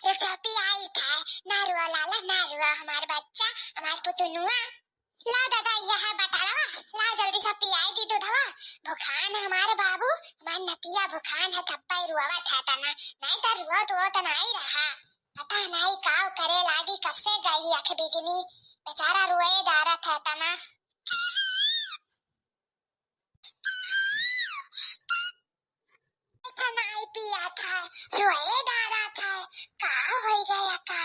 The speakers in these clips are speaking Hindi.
रुचपी आई था नारुआ लाला नारुआ हमार बच्चा हमार पुतनुआ ला दादा यह है बटावा ला जल्दी से पियाई दी दूधवा भुखान है हमारे बाबू हमार नतिया भुखान है थप्पा रुआवा था तना नहीं तो रुआ तो नहीं रहा पता नहीं काव करे लागी कसे गई अख बिगनी बेचारा रुए दारा था तना नहीं पिया था रोए दारा था का होई गया का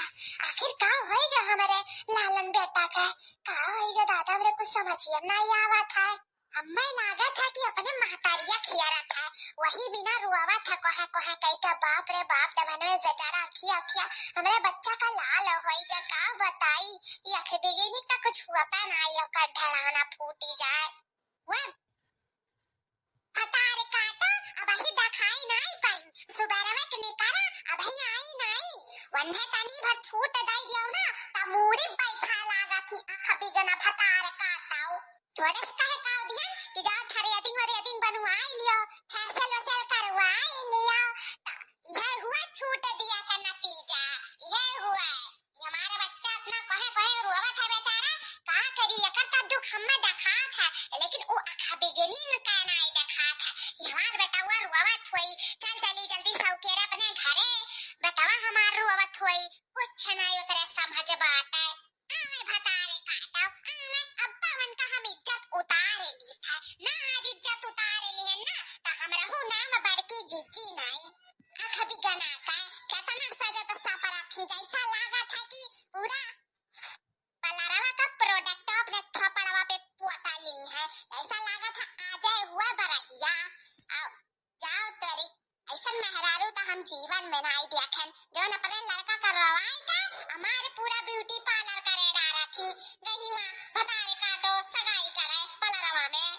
आखिर का होई गया हमारे लालन बेटा का होई गया दादा मेरे कुछ समझ नहीं आवा था हमें लगा था कि अपने महतारिया खियारा था वही बिना रुआवा था कहा कहा कही का बाप रे बाप दबने में बेचारा अखिया अखिया हमारे बच्चा का लाल होई गया का बताई ये अख बिगनी का कुछ हुआ था ना ये का ढलाना फूटी जाए वह हतारे काटा अब ही दिखाई नहीं पाई सुबह में निकला अब ही आई नहीं वन्हे तनी भर छूट दई दियो ना ता मूड़ी बैठा लागा थी आँख बिगना हतारे काटाओ थोड़े से कहे काव दिया कि जाओ थारे एडिंग बनवाई लियो फैसल वैसल करवाई लियो यह हुआ छूट दिया का नतीजा यह हुआ ये हमारा बच्चा अपना कहे रोवा था बेचारा कहा करी करता दुख हमें देखा था लेकिन वो आँख बिगनी में का नहीं देखा था कि हमार बेटावा रोवा थोई चल चली जल्दी सौकेरा अपने घरे बेटावा हमार रोवा थोई कुछ नहीं ओकरे समझ बात है आवे भतारे काटाओ आवे अब्बा मन का हम इज्जत उतारे ली था ना आज इज्जत उतारे ली है ना तो हमरा हो नाम बड़की जिज्जी नहीं आँख बिगना का कितना सजा तो सफर रखी जैसा लगा था कि पूरा पलारावा का प्रोडक्ट अपने थपड़वा पे पोता ली है ऐसा लगा था आजे हुआ बरहिया जाओ तेरी ऐसा मेहरारू तो हम जीवन में नहीं देखन जो न अपने लड़का का रवाई का हमारे पूरा ब्यूटी पार्लर करे डारा थी नहीं वहाँ भतारे काटो सगाई करे पलारावा में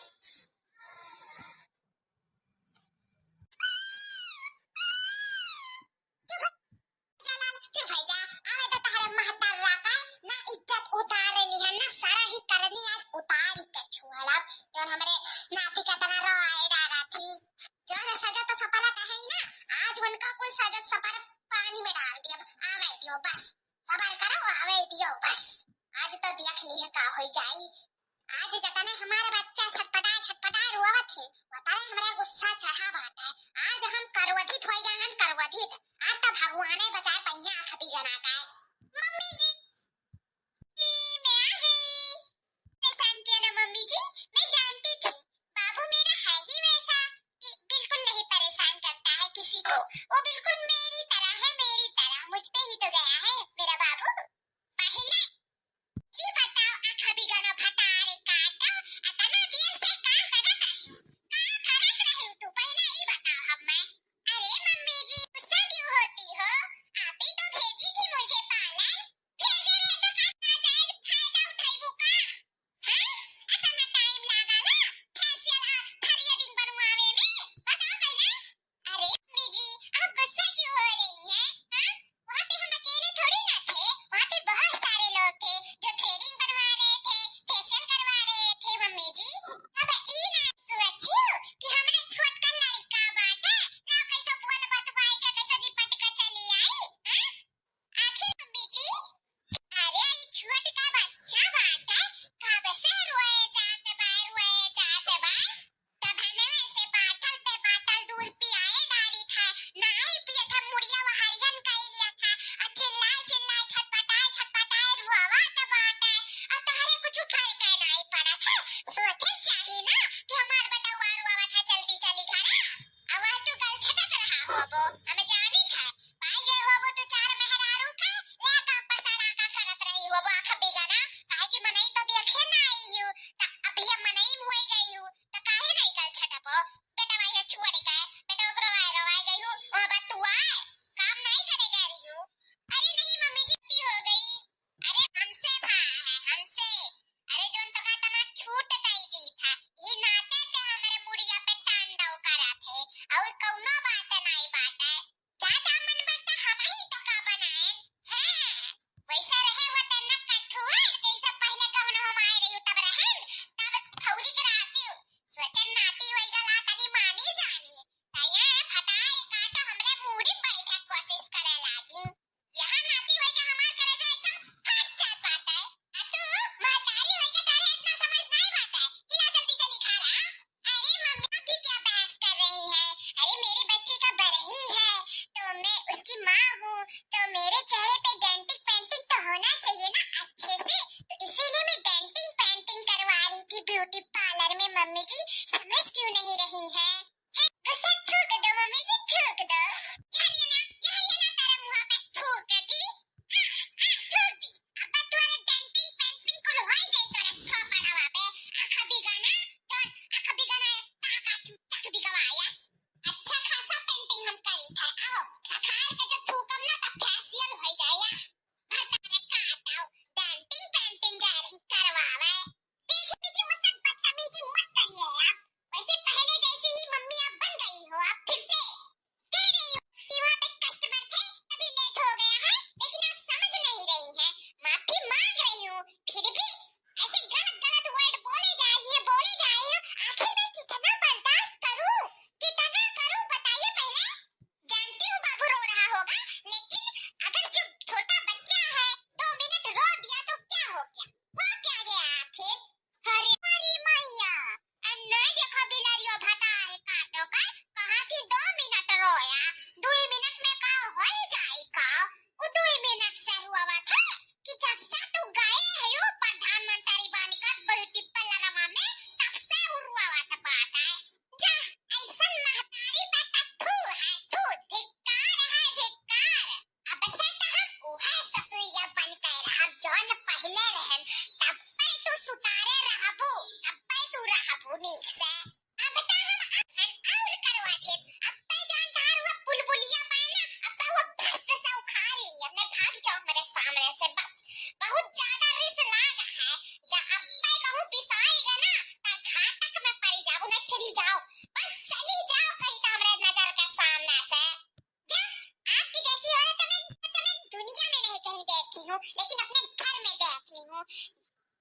बैठी हूँ, लेकिन अपने घर में बैठी हूँ।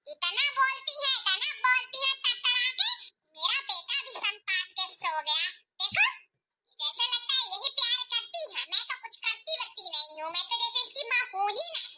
इतना बोलती है तड़तड़ा के, मेरा बेटा भी सन पाट के सो गया। देखो, जैसे लगता है यही प्यार करती है। मैं तो कुछ करती वरती नहीं हूँ, मैं तो जैसे इसकी माँ हूँ ही नहीं।